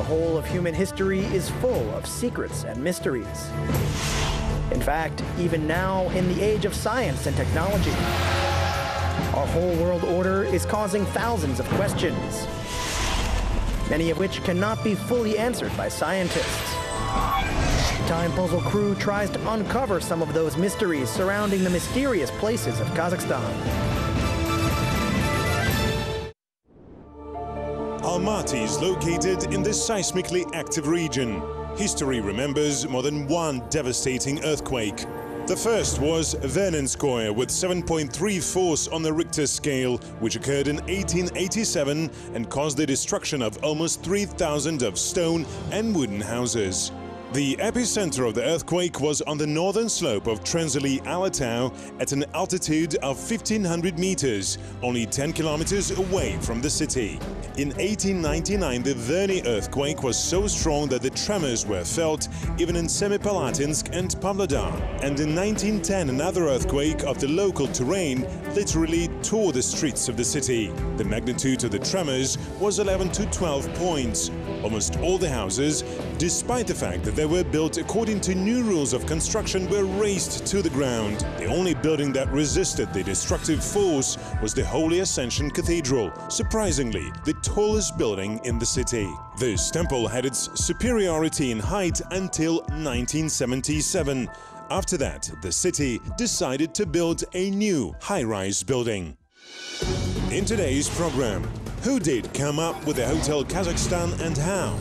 whole of human history is full of secrets and mysteries. In fact, even now, in the age of science and technology, our whole world order is causing thousands of questions, many of which cannot be fully answered by scientists. Time Puzzle crew tries to uncover some of those mysteries surrounding the mysterious places of Kazakhstan. Almaty is located in the seismically active region. History remembers more than one devastating earthquake. The first was Vernenskoye with 7.3 force on the Richter scale, which occurred in 1887 and caused the destruction of almost 3,000 of stone and wooden houses. The epicenter of the earthquake was on the northern slope of Trenzeli-Alatau at an altitude of 1,500 meters, only 10 kilometers away from the city. In 1899, the Verny earthquake was so strong that the tremors were felt even in Semipalatinsk and Pavlodar. And in 1910, another earthquake of the local terrain literally tore the streets of the city. The magnitude of the tremors was 11 to 12 points. Almost all the houses, despite the fact that they were built according to new rules of construction, were razed to the ground. The only building that resisted the destructive force was the Holy Ascension Cathedral, surprisingly, the tallest building in the city. This temple had its superiority in height until 1977. After that, the city decided to build a new high-rise building. In today's program, who did come up with the Hotel Kazakhstan and how?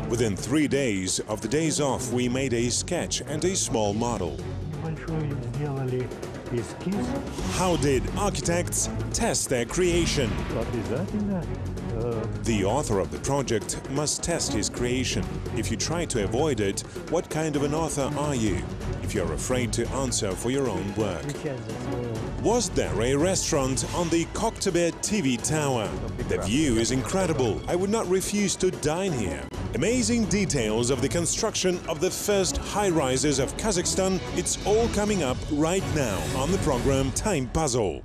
Within 3 days of the days off, we made a sketch and a small model. How did architects test their creation? The author of the project must test his creation. If you try to avoid it, what kind of an author are you? If you're afraid to answer for your own work. Was there a restaurant on the Kazakh TV tower? The view is incredible. I would not refuse to dine here. Amazing details of the construction of the first high-rises of Kazakhstan. It's all coming up right now on the program Time Puzzle.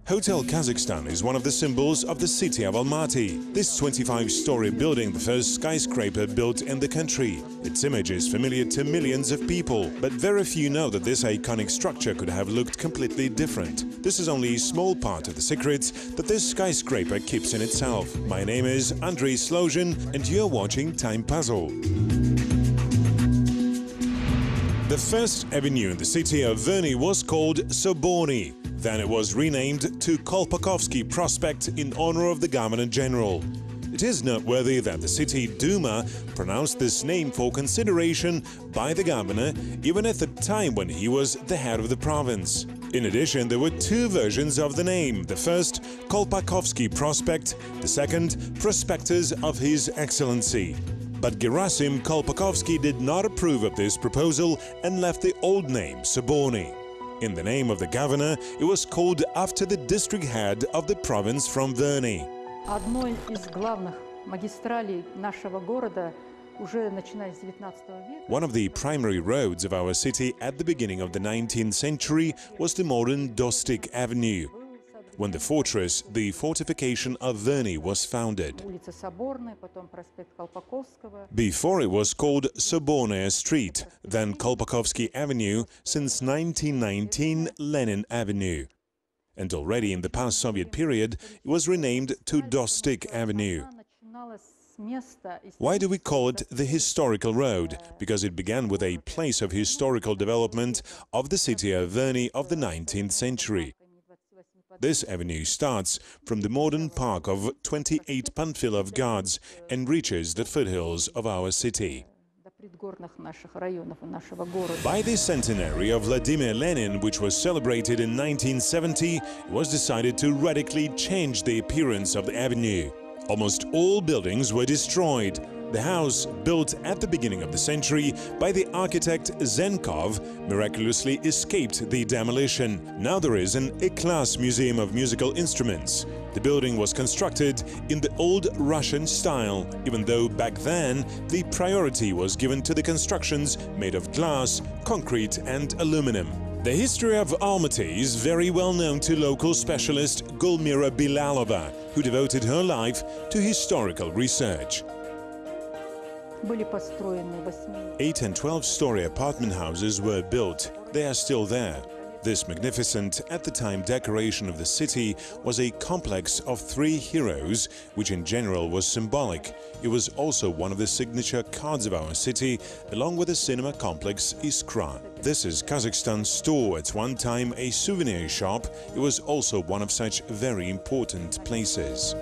Hotel Kazakhstan is one of the symbols of the city of Almaty. This 25-story building, the first skyscraper built in the country. Its image is familiar to millions of people, but very few know that this iconic structure could have looked completely different. This is only a small part of the secrets that this skyscraper keeps in itself. My name is Andrei Slozhin and you're watching Time Puzzle. The first avenue in the city of Verny was called Soborny. Then it was renamed to Kolpakovsky Prospect in honor of the Governor-General. It is noteworthy that the city Duma pronounced this name for consideration by the governor even at the time when he was the head of the province. In addition, there were two versions of the name. The first, Kolpakovsky Prospect, the second, Prospectus of His Excellency. But Gerasim Kolpakovsky did not approve of this proposal and left the old name, Soborny. In the name of the governor, it was called after the district head of the province from Verny. One of the primary roads of our city at the beginning of the 19th century was the modern Dostik Avenue, when the fortress, the fortification of Verny, was founded. Before it was called Sobornaya Street, then Kolpakovsky Avenue, since 1919 Lenin Avenue. And already in the past Soviet period, it was renamed to Dostik Avenue. Why do we call it the historical road? Because it began with a place of historical development of the city of Verny of the 19th century. This avenue starts from the modern park of 28 Panfilov Guards and reaches the foothills of our city. By the centenary of Vladimir Lenin, which was celebrated in 1970, it was decided to radically change the appearance of the avenue. Almost all buildings were destroyed. The house, built at the beginning of the century by the architect Zenkov, miraculously escaped the demolition. Now there is an A-class museum of musical instruments. The building was constructed in the old Russian style, even though back then the priority was given to the constructions made of glass, concrete and aluminum. The history of Almaty is very well known to local specialist Gulmira Bilalova, who devoted her life to historical research. 8 and 12-story apartment houses were built. They are still there. This magnificent, at the time, decoration of the city was a complex of 3 heroes, which in general was symbolic. It was also one of the signature cards of our city, along with the cinema complex Iskra. This is Kazakhstan's store, at one time a souvenir shop. It was also one of such very important places.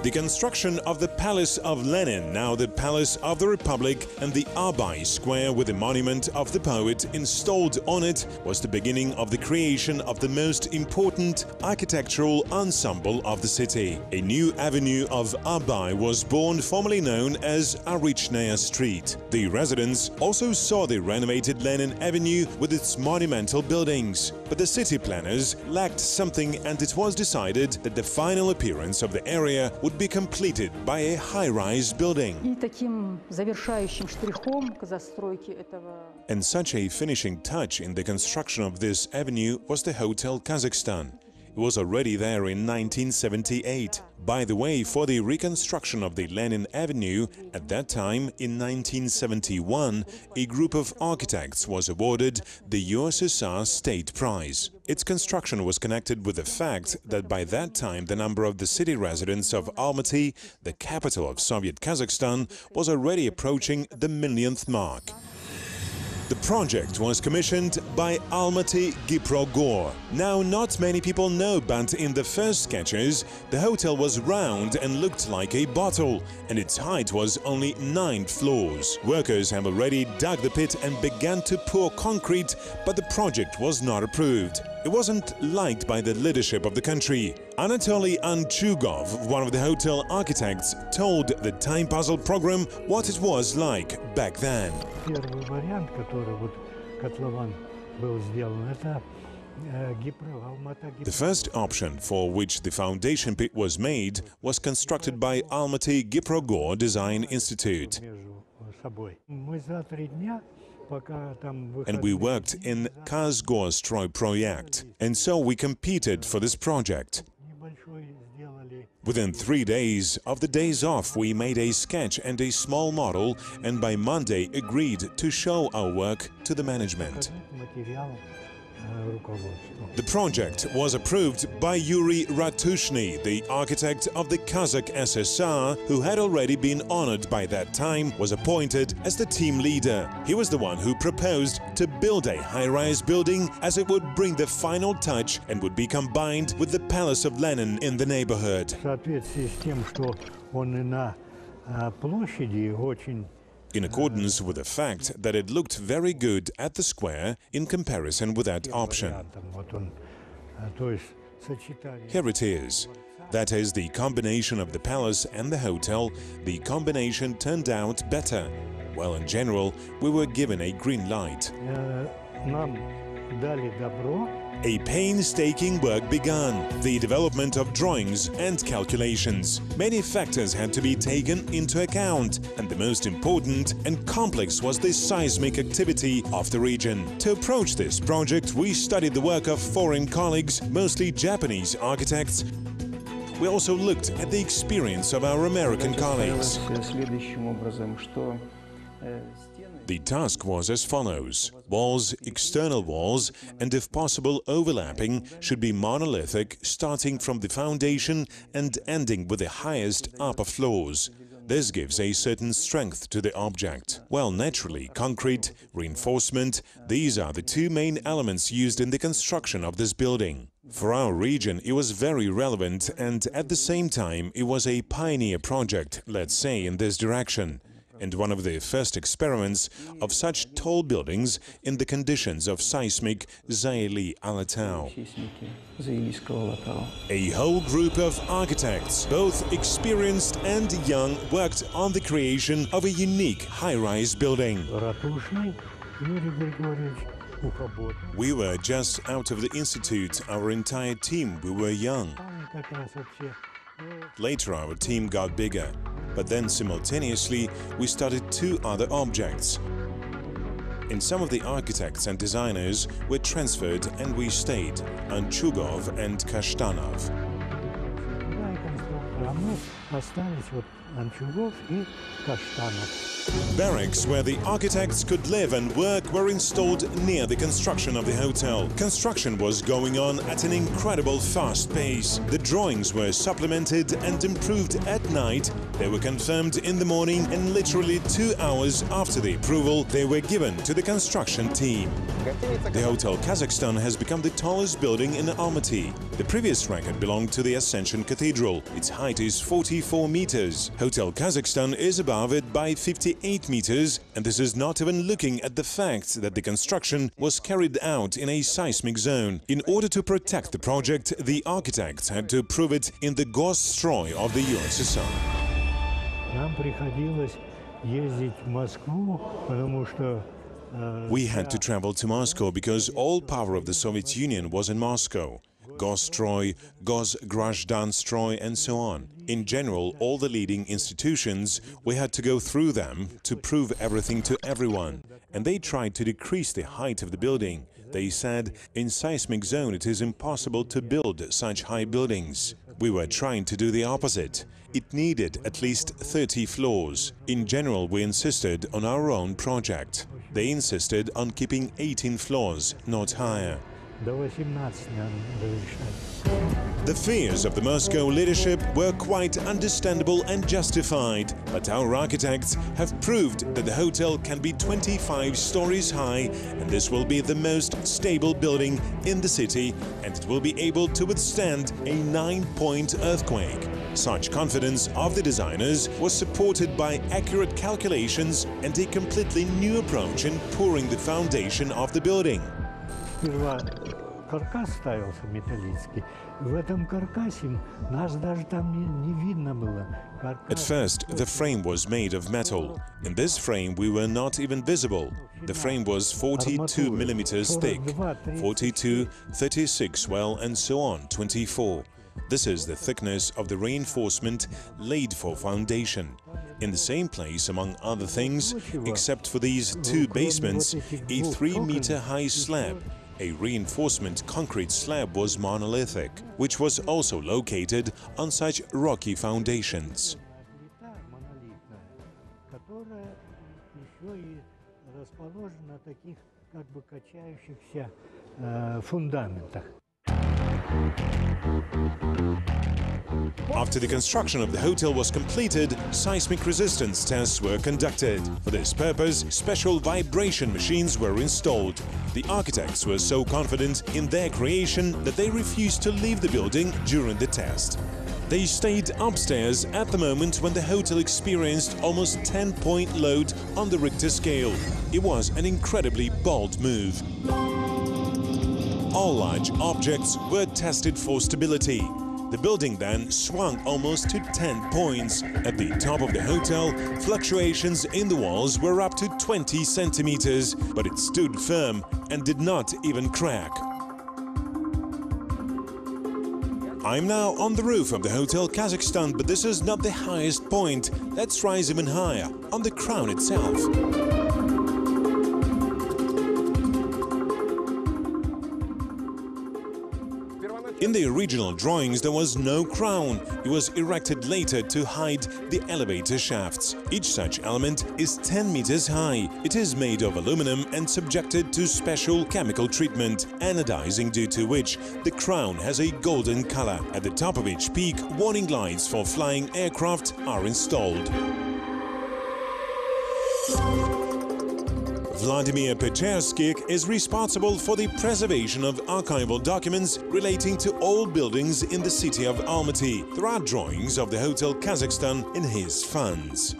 The construction of the Palace of Lenin, now the Palace of the Republic, and the Abay Square with the monument of the poet installed on it was the beginning of the creation of the most important architectural ensemble of the city. A new avenue of Abay was born, formerly known as Arichnaya Street. The residents also saw the renovated Lenin Avenue with its monumental buildings. But the city planners lacked something, and it was decided that the final appearance of the area would be completed by a high-rise building. And such a finishing touch in the construction of this avenue was the Hotel Kazakhstan. It was already there in 1978. By the way, for the reconstruction of the Lenin Avenue, at that time, in 1971, a group of architects was awarded the USSR State Prize. Its construction was connected with the fact that by that time the number of the city residents of Almaty, the capital of Soviet Kazakhstan, was already approaching the millionth mark. The project was commissioned by Almaty Giprogor. Now, not many people know, but in the first sketches, the hotel was round and looked like a bottle, and its height was only 9 floors. Workers have already dug the pit and began to pour concrete, but the project was not approved. It wasn't liked by the leadership of the country. Anatoly Anchugov, one of the hotel architects, told the Time Puzzle program what it was like back then. The first option, for which the foundation pit was made, was constructed by Almaty Giprogor Design Institute. And we worked in Kazgostroy project, and so we competed for this project. Within 3 days of the days off, we made a sketch and a small model, and by Monday agreed to show our work to the management. The project was approved by Yuri Ratushny, the architect of the Kazakh SSR, who had already been honored by that time, was appointed as the team leader. He was the one who proposed to build a high-rise building, as it would bring the final touch and would be combined with the Palace of Lenin in the neighborhood. In accordance with the fact that it looked very good at the square in comparison with that option. Here it is. That is the combination of the palace and the hotel. The combination turned out better. Well, in general, we were given a green light. A painstaking work began, the development of drawings and calculations. Many factors had to be taken into account, and the most important and complex was the seismic activity of the region. To approach this project, we studied the work of foreign colleagues, mostly Japanese architects. We also looked at the experience of our American colleagues. The task was as follows. Walls, external walls, and if possible overlapping, should be monolithic, starting from the foundation and ending with the highest upper floors. This gives a certain strength to the object. Well, naturally, concrete, reinforcement, these are the 2 main elements used in the construction of this building. For our region, it was very relevant, and at the same time, it was a pioneer project, let's say, in this direction, and one of the first experiments of such tall buildings in the conditions of seismic Zaili Alatau. A whole group of architects, both experienced and young, worked on the creation of a unique high-rise building. We were just out of the institute, our entire team, we were young. Later our team got bigger, but then simultaneously we started 2 other objects. and some of the architects and designers were transferred, and we stayed on Chugov and Kashtanov. Barracks where the architects could live and work were installed near the construction of the hotel. Construction was going on at an incredible fast pace. The drawings were supplemented and improved at night. They were confirmed in the morning, and literally 2 hours after the approval, they were given to the construction team. The Hotel Kazakhstan has become the tallest building in Almaty. The previous record belonged to the Ascension Cathedral. Its height is 44 meters. Hotel Kazakhstan is above it by 58 meters, and this is not even looking at the fact that the construction was carried out in a seismic zone. In order to protect the project, the architects had to approve it in the Gosstroy of the USSR. We had to travel to Moscow because all power of the Soviet Union was in Moscow. Gosstroy, Gosgrazhdanstroy, and so on. In general, all the leading institutions, we had to go through them to prove everything to everyone. And they tried to decrease the height of the building. They said, in seismic zone it is impossible to build such high buildings. We were trying to do the opposite. It needed at least 30 floors. In general, we insisted on our own project. They insisted on keeping 18 floors, not higher. The fears of the Moscow leadership were quite understandable and justified, but our architects have proved that the hotel can be 25 stories high, and this will be the most stable building in the city, and it will be able to withstand a 9-point earthquake. Such confidence of the designers was supported by accurate calculations and a completely new approach in pouring the foundation of the building. Каркас ставился металлический. В этом каркасе нас даже там не видно было. At first, the frame was made of metal. In this frame, we were not even visible. The frame was 42 millimeters thick, 42, 36, well, and so on, 24. This is the thickness of the reinforcement laid for foundation. In the same place, among other things, except for these two basements, a 3-meter-high slab. A reinforcement concrete slab was monolithic, which was also located on such rocky foundations. After the construction of the hotel was completed, seismic resistance tests were conducted. For this purpose, special vibration machines were installed. The architects were so confident in their creation that they refused to leave the building during the test. They stayed upstairs at the moment when the hotel experienced almost 10-point load on the Richter scale. It was an incredibly bold move. All large objects were tested for stability. The building then swung almost to 10 points. At the top of the hotel, fluctuations in the walls were up to 20 centimeters, but it stood firm and did not even crack. I'm now on the roof of the Hotel Kazakhstan, but this is not the highest point. Let's rise even higher, on the crown itself. In the original drawings, there was no crown. It was erected later to hide the elevator shafts. Each such element is 10 meters high. It is made of aluminum and subjected to special chemical treatment, anodizing, due to which the crown has a golden color. At the top of each peak, warning lights for flying aircraft are installed. Vladimir Pecherskik is responsible for the preservation of archival documents relating to all buildings in the city of Almaty. There are drawings of the Hotel Kazakhstan in his funds.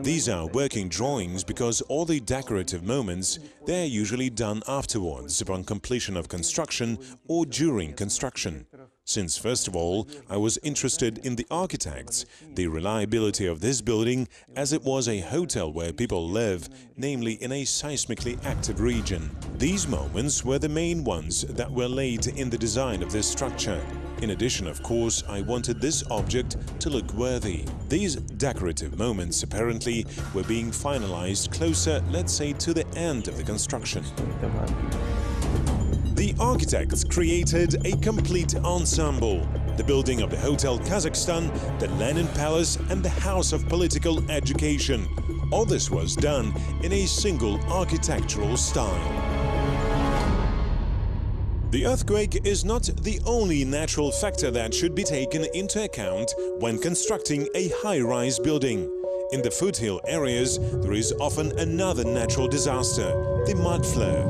These are working drawings because all the decorative moments, they are usually done afterwards, upon completion of construction or during construction. Since, first of all, I was interested in the architects, the reliability of this building, as it was a hotel where people live, namely in a seismically active region. These moments were the main ones that were laid in the design of this structure. In addition, of course, I wanted this object to look worthy. These decorative moments apparently were being finalized closer, let's say, to the end of the construction. The architects created a complete ensemble. The building of the Hotel Kazakhstan, the Lenin Palace and the House of Political Education. All this was done in a single architectural style. The earthquake is not the only natural factor that should be taken into account when constructing a high-rise building. In the foothill areas, there is often another natural disaster, the mud flow.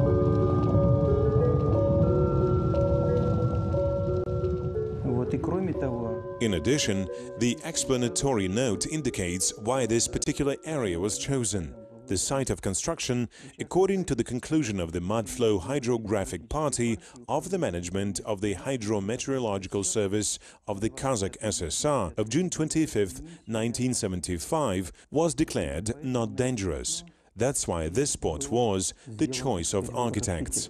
In addition, the explanatory note indicates why this particular area was chosen. The site of construction, according to the conclusion of the Mudflow Hydrographic Party of the Management of the Hydrometeorological Service of the Kazakh SSR of June 25, 1975, was declared not dangerous. That's why this spot was the choice of architects.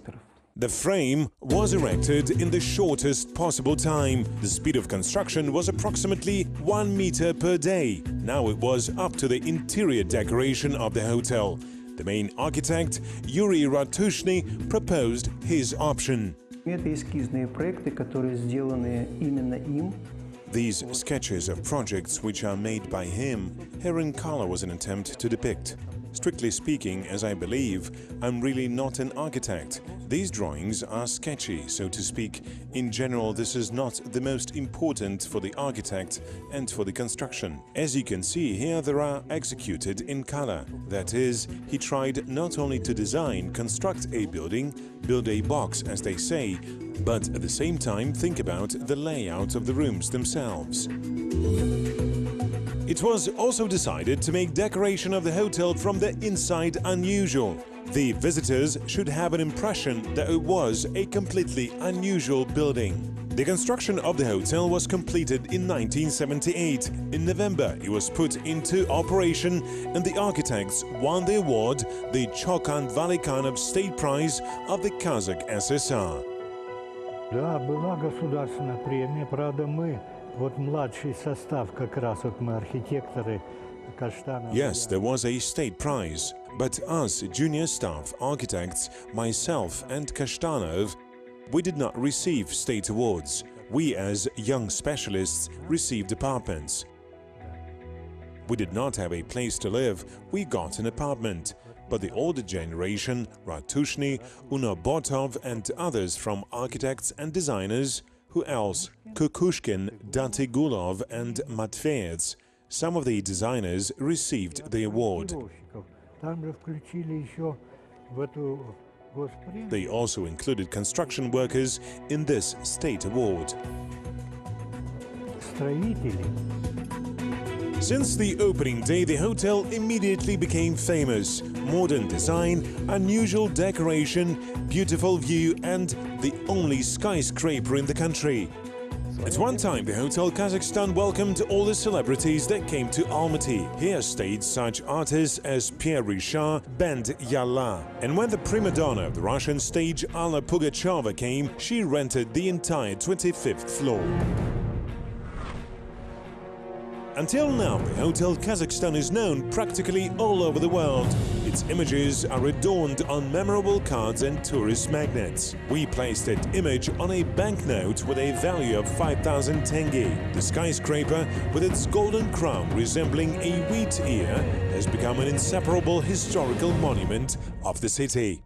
The frame was erected in the shortest possible time. The speed of construction was approximately 1 meter per day. Now it was up to the interior decoration of the hotel. The main architect, Yuri Ratushny, proposed his option. These sketches of projects which are made by him, here in color was an attempt to depict. Strictly speaking, as I believe, I'm really not an architect. These drawings are sketchy, so to speak. In general, this is not the most important for the architect and for the construction. As you can see here, they are executed in color. That is, he tried not only to design, construct a building, build a box, as they say, but at the same time think about the layout of the rooms themselves. It was also decided to make decoration of the hotel from the inside unusual. The visitors should have an impression that it was a completely unusual building. The construction of the hotel was completed in 1978. In November, it was put into operation and the architects won the award, the Chokan Valikanov State Prize of the Kazakh SSR. Да, была государственная премия, правда, мы, вот младший состав, как раз вот мы архитекторы Каштанов. Yes, there was a state prize, but us junior staff architects, myself and Kashtanov, we did not receive state awards. We as young specialists received apartments. We did not have a place to live, we got an apartment. But the older generation, Ratushny, Unobotov and others from architects and designers, who else? Kukushkin, Datigulov and Matveyets. Some of the designers received the award. They also included construction workers in this state award. Since the opening day, the hotel immediately became famous. Modern design, unusual decoration, beautiful view and the only skyscraper in the country. At one time, the Hotel Kazakhstan welcomed all the celebrities that came to Almaty. Here stayed such artists as Pierre Richard, band Yalla. And when the prima donna of the Russian stage Alla Pugacheva came, she rented the entire 25th floor. Until now, the Hotel Kazakhstan is known practically all over the world. Its images are adorned on memorable cards and tourist magnets. We placed that image on a banknote with a value of 5,000 tenge. The skyscraper, with its golden crown resembling a wheat ear, has become an inseparable historical monument of the city.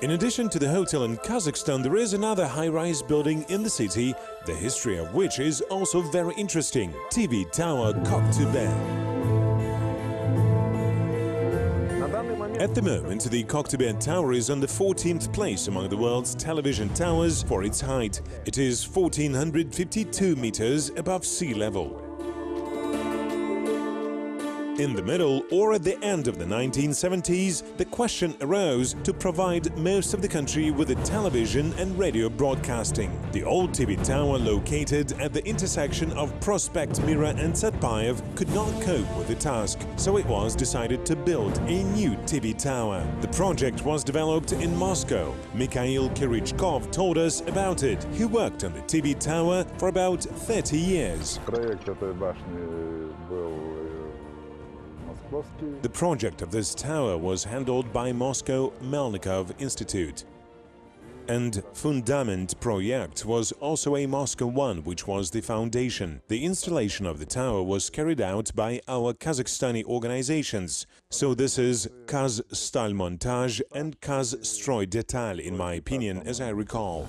In addition to the hotel in Kazakhstan, there is another high-rise building in the city, the history of which is also very interesting. TV Tower Koktube. At the moment, the Koktube Tower is on the 14th place among the world's television towers for its height. It is 1,452 meters above sea level. In the middle or at the end of the 1970s, the question arose to provide most of the country with a television and radio broadcasting. The old TV tower located at the intersection of Prospect Mira and Satpayev could not cope with the task, so it was decided to build a new TV tower. The project was developed in Moscow. Mikhail Kirichkov told us about it. He worked on the TV tower for about 30 years. The project of this tower was handled by Moscow Melnikov Institute. And Fundament Project was also a Moscow one, which was the foundation. The installation of the tower was carried out by our Kazakhstani organizations. So this is Kaz Stalmontaj and Kaz Stroy Detal, in my opinion, as I recall.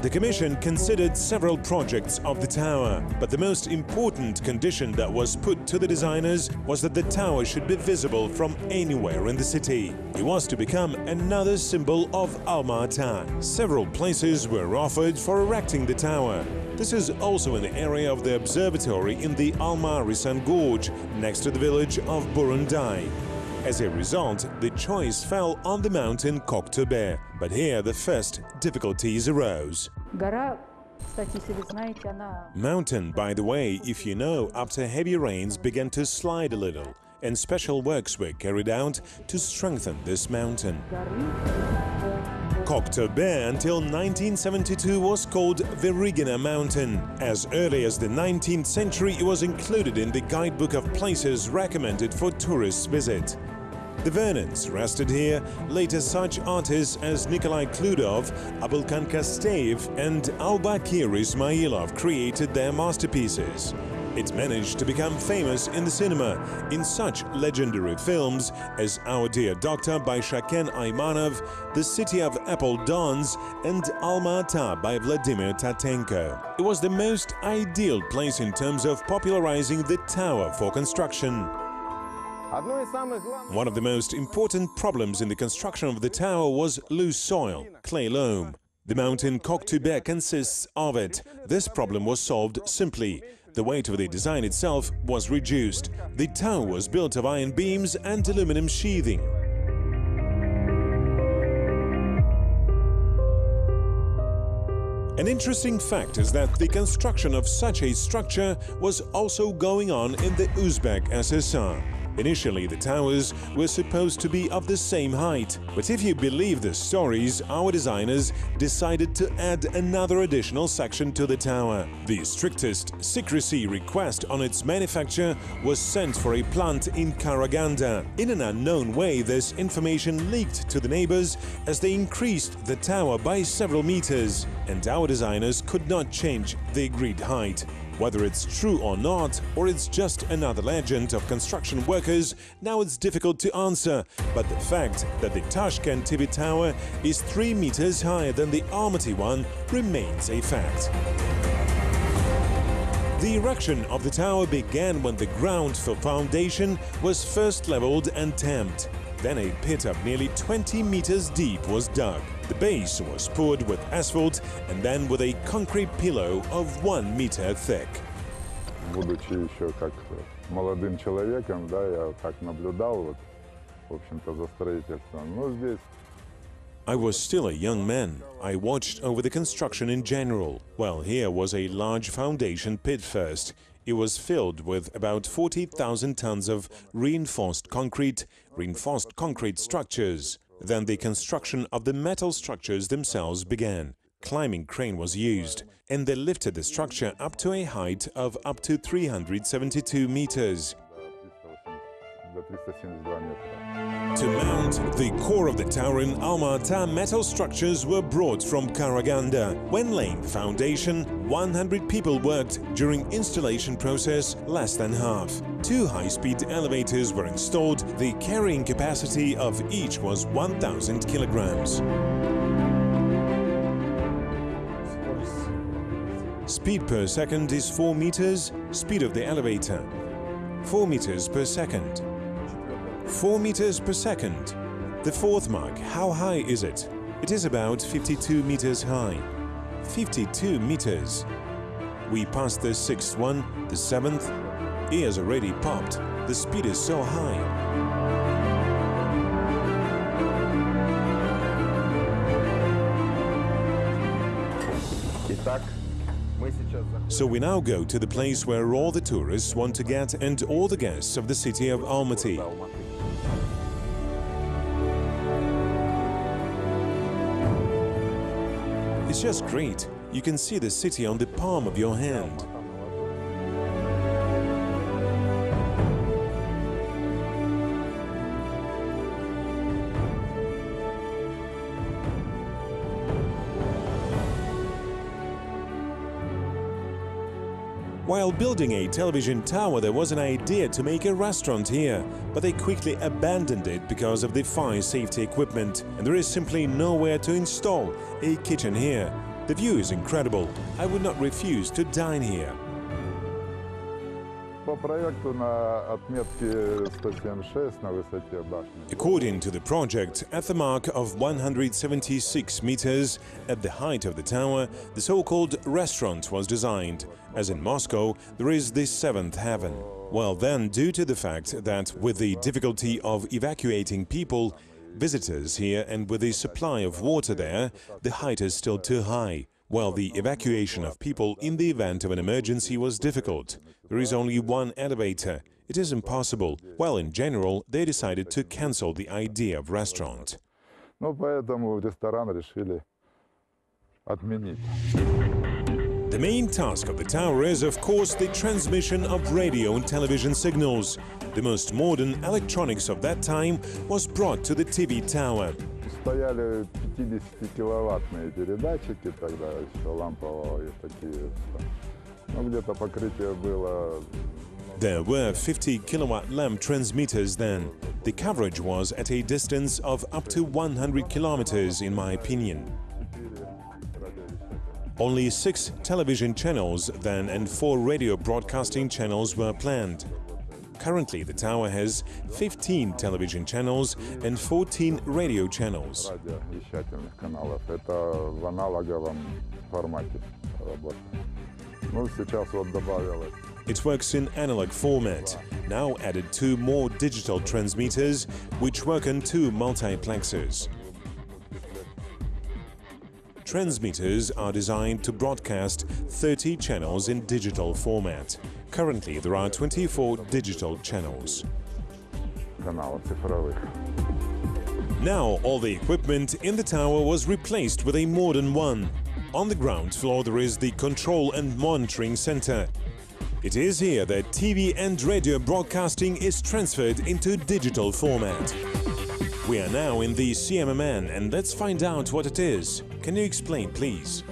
The Commission considered several projects of the tower, but the most important condition that was put to the designers was that the tower should be visible from anywhere in the city. It was to become another symbol of Alma-Ata. Several places were offered for erecting the tower. This is also in the area of the observatory in the Alma-Risan Gorge, next to the village of Burundai. As a result, the choice fell on the mountain Koktobe, but here the first difficulties arose. Mountain, by the way, if you know, after heavy rains began to slide a little, and special works were carried out to strengthen this mountain. Koktobe until 1972 was called Verigina Mountain. As early as the 19th century, it was included in the guidebook of places recommended for tourists' visit. The Vernons rested here. Later such artists as Nikolai Kludov, Abulkan Kasteyev and Albakir Ismailov created their masterpieces. It managed to become famous in the cinema in such legendary films as Our Dear Doctor by Shaken Aymanov, The City of Apple Dawns and Alma-Ata by Vladimir Tatenko. It was the most ideal place in terms of popularizing the tower for construction. One of the most important problems in the construction of the tower was loose soil, clay loam. The mountain Koktobe consists of it. This problem was solved simply. The weight of the design itself was reduced. The tower was built of iron beams and aluminum sheathing. An interesting fact is that the construction of such a structure was also going on in the Uzbek SSR. Initially, the towers were supposed to be of the same height, but if you believe the stories, our designers decided to add another additional section to the tower. The strictest secrecy request on its manufacture was sent for a plant in Karaganda. In an unknown way, this information leaked to the neighbors as they increased the tower by several meters, and our designers could not change the agreed height. Whether it's true or not, or it's just another legend of construction workers, now it's difficult to answer. But the fact that the Tashkent TV tower is 3 meters higher than the Almaty one remains a fact. The erection of the tower began when the ground for foundation was first leveled and tamped. Then a pit of nearly 20 meters deep was dug. The base was poured with asphalt and then with a concrete pillow of 1 meter thick. Будучи еще как молодым человеком, да, я так наблюдал, вот, в общем-то, за строительством. Но здесь I was still a young man. I watched over the construction in general. Well, here was a large foundation pit first. It was filled with about 40,000 tons of reinforced concrete structures. Then the construction of the metal structures themselves began. Climbing crane was used, and they lifted the structure up to a height of up to 372 meters. To mount the core of the tower in Alma-Ata, metal structures were brought from Karaganda. When laying the foundation, 100 people worked. During installation process, less than half. 2 high-speed elevators were installed. The carrying capacity of each was 1,000 kilograms. Speed per second is 4 meters. Speed of the elevator, 4 meters per second. 4 meters per second. The 4th mark, how high is it? It is about 52 meters high. 52 meters. We passed the 6th one, the 7th, Ears already popped. The speed is so high. So we now go to the place where all the tourists want to get and all the guests of the city of Almaty. It's just great. You can see the city on the palm of your hand. While building a television tower, there was an idea to make a restaurant here, but they quickly abandoned it because of the fire safety equipment, and there is simply nowhere to install a kitchen here. The view is incredible. I would not refuse to dine here. According to the project, at the mark of 176 meters at the height of the tower, the so-called restaurant was designed. As in Moscow, there is the seventh heaven. Well then, due to the fact that with the difficulty of evacuating people, visitors here, and with the supply of water there, the height is still too high. Well, the evacuation of people in the event of an emergency was difficult. There is only one elevator. It is impossible. Well, in general, they decided to cancel the idea of restaurant. The main task of the tower is, of course, the transmission of radio and television signals. The most modern electronics of that time was brought to the TV tower. Стояли 50-киловаттные передатчики тогда, еще ламповые такие. Ну, где-то покрытие было... There were 50-kilowatt lamp transmitters then. The coverage was at a distance of up to 100 kilometers, in my opinion. Only 6 television channels then and 4 radio broadcasting channels were planned. Currently, the tower has 15 television channels and 14 radio channels. It works in analog format. Now added 2 more digital transmitters, which work on 2 multiplexers. Transmitters are designed to broadcast 30 channels in digital format. Currently, there are 24 digital channels. Now, all the equipment in the tower was replaced with a modern one. On the ground floor, there is the control and monitoring center. It is here that TV and radio broadcasting is transferred into digital format. We are now in the CMMN, and let's find out what it is. Can you explain, please?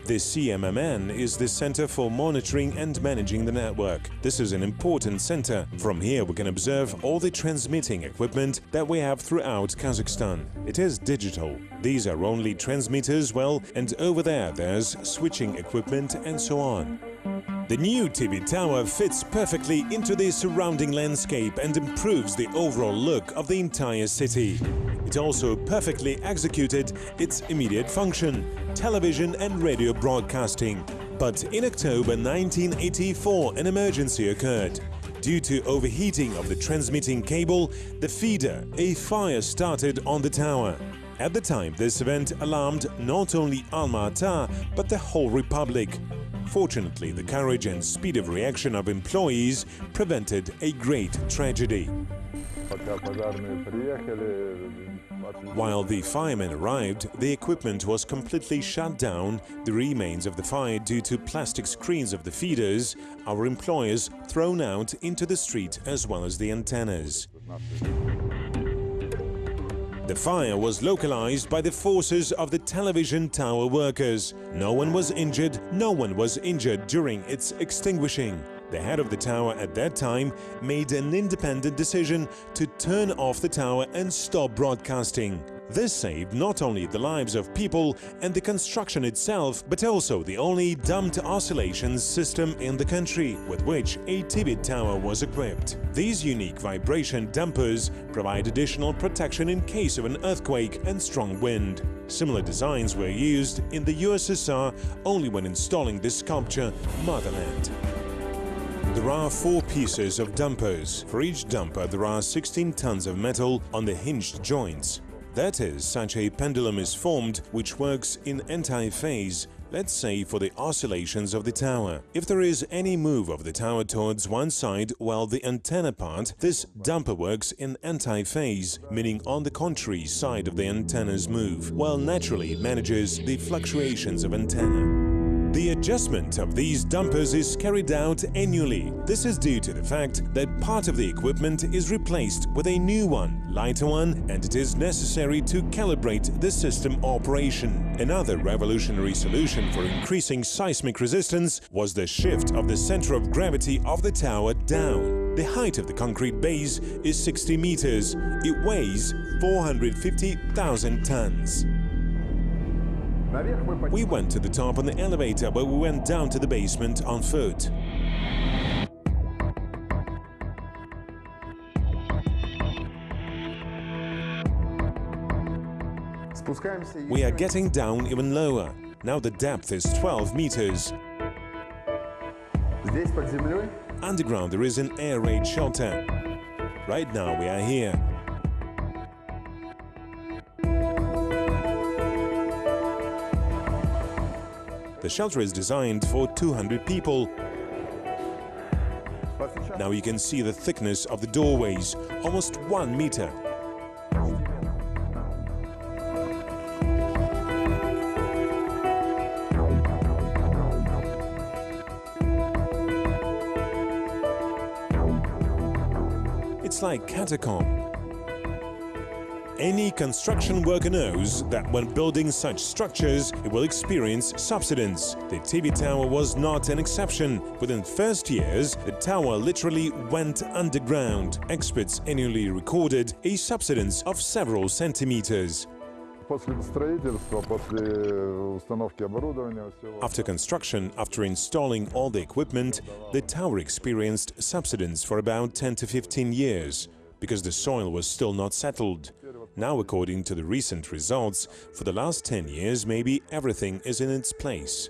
The CMMN is the Center for Monitoring and Managing the Network. This is an important center. From here we can observe all the transmitting equipment that we have throughout Kazakhstan. It is digital. These are only transmitters, well, and over there there's switching equipment and so on. The new TV tower fits perfectly into the surrounding landscape and improves the overall look of the entire city. It also perfectly executed its immediate function, television and radio broadcasting. But in October 1984, an emergency occurred. Due to overheating of the transmitting cable, the feeder, a fire started on the tower. At the time, this event alarmed not only Alma-Ata, but the whole republic. Fortunately, the courage and speed of reaction of employees prevented a great tragedy. While the firemen arrived, the equipment was completely shut down, the remains of the fire due to plastic screens of the feeders, our employees thrown out into the street as well as the antennas. The fire was localized by the forces of the television tower workers. No one was injured during its extinguishing. The head of the tower at that time made an independent decision to turn off the tower and stop broadcasting. This saved not only the lives of people and the construction itself, but also the only damped oscillations system in the country with which a TV tower was equipped. These unique vibration dampers provide additional protection in case of an earthquake and strong wind. Similar designs were used in the USSR only when installing the sculpture Motherland. There are 4 pieces of dumpers. For each dumper, there are 16 tons of metal on the hinged joints. That is, such a pendulum is formed which works in anti-phase, let's say for the oscillations of the tower. If there is any move of the tower towards one side while the antenna part, this dumper works in anti-phase, meaning on the contrary side of the antenna's move, while naturally it manages the fluctuations of antenna. The adjustment of these dumpers is carried out annually. This is due to the fact that part of the equipment is replaced with a new one, lighter one, and it is necessary to calibrate the system operation. Another revolutionary solution for increasing seismic resistance was the shift of the center of gravity of the tower down. The height of the concrete base is 60 meters. It weighs 450,000 tons. We went to the top on the elevator, but we went down to the basement on foot. We are getting down even lower. Now the depth is 12 meters. Underground there is an air raid shelter. Right now we are here. The shelter is designed for 200 people. Now you can see the thickness of the doorways, almost 1 meter. It's like catacomb. Any construction worker knows that when building such structures, it will experience subsidence. The TV tower was not an exception. Within the first years, the tower literally went underground. Experts annually recorded a subsidence of several centimeters. After construction, after installing all the equipment, the tower experienced subsidence for about 10 to 15 years, because the soil was still not settled. Now, according to the recent results, for the last 10 years, maybe everything is in its place.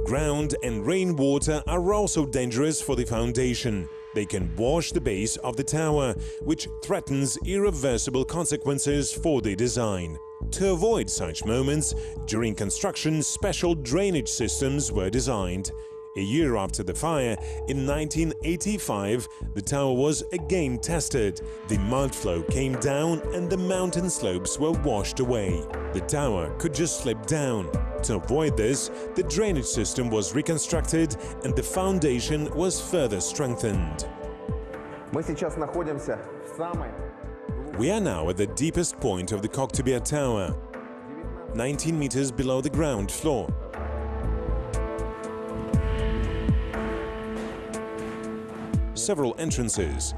Ground and rainwater are also dangerous for the foundation. They can wash the base of the tower, which threatens irreversible consequences for the design. To avoid such moments, during construction, special drainage systems were designed. A year after the fire, in 1985, the tower was again tested. The mud flow came down and the mountain slopes were washed away. The tower could just slip down. To avoid this, the drainage system was reconstructed and the foundation was further strengthened. We are now at the deepest point of the Koktebel Tower, 19 meters below the ground floor. Several entrances.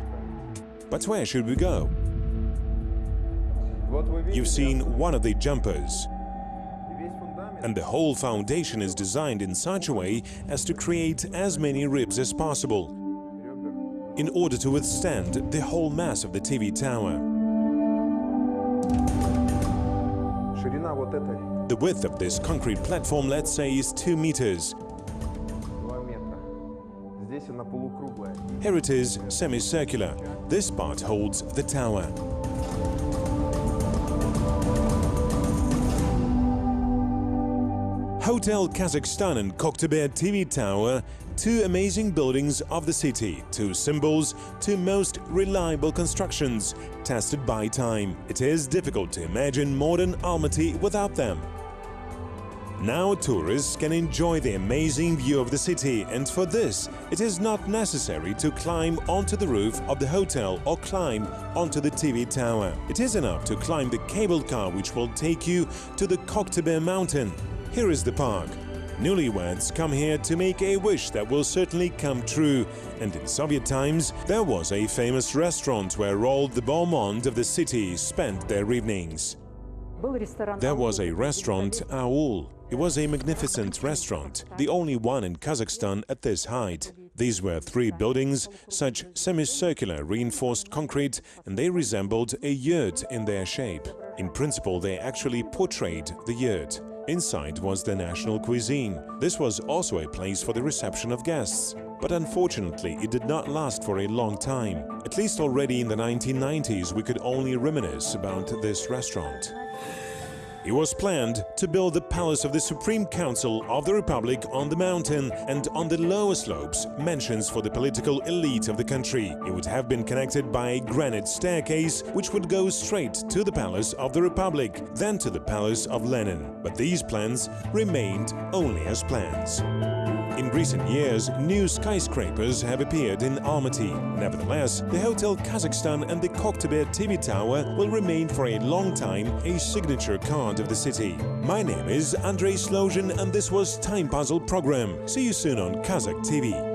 But where should we go? You've seen one of the jumpers. And the whole foundation is designed in such a way as to create as many ribs as possible in order to withstand the whole mass of the TV tower. The width of this concrete platform, let's say, is 2 meters. Here it is semicircular. This part holds the tower. Hotel Kazakhstan and Koktebel TV Tower, 2 amazing buildings of the city, 2 symbols, 2 most reliable constructions, tested by time. It is difficult to imagine modern Almaty without them. Now tourists can enjoy the amazing view of the city, and for this, it is not necessary to climb onto the roof of the hotel or climb onto the TV tower. It is enough to climb the cable car which will take you to the Koktebel mountain. Here is the park. Newlyweds come here to make a wish that will certainly come true. And in Soviet times, there was a famous restaurant where all the beau monde of the city spent their evenings. There was a restaurant, Aul. It was a magnificent restaurant, the only one in Kazakhstan at this height. These were 3 buildings, such semicircular reinforced concrete, and they resembled a yurt in their shape. In principle, they actually portrayed the yurt. Inside was the national cuisine. This was also a place for the reception of guests. But unfortunately, it did not last for a long time. At least already in the 1990s, we could only reminisce about this restaurant. It was planned to build the Palace of the Supreme Council of the Republic on the mountain, and on the lower slopes, mansions for the political elite of the country. It would have been connected by a granite staircase, which would go straight to the Palace of the Republic, then to the Palace of Lenin. But these plans remained only as plans. In recent years, new skyscrapers have appeared in Almaty. Nevertheless, the Hotel Kazakhstan and the Koktebel TV Tower will remain for a long time a signature card of the city. My name is Andrei Slozhin, and this was Time Puzzle program. See you soon on Kazakh TV.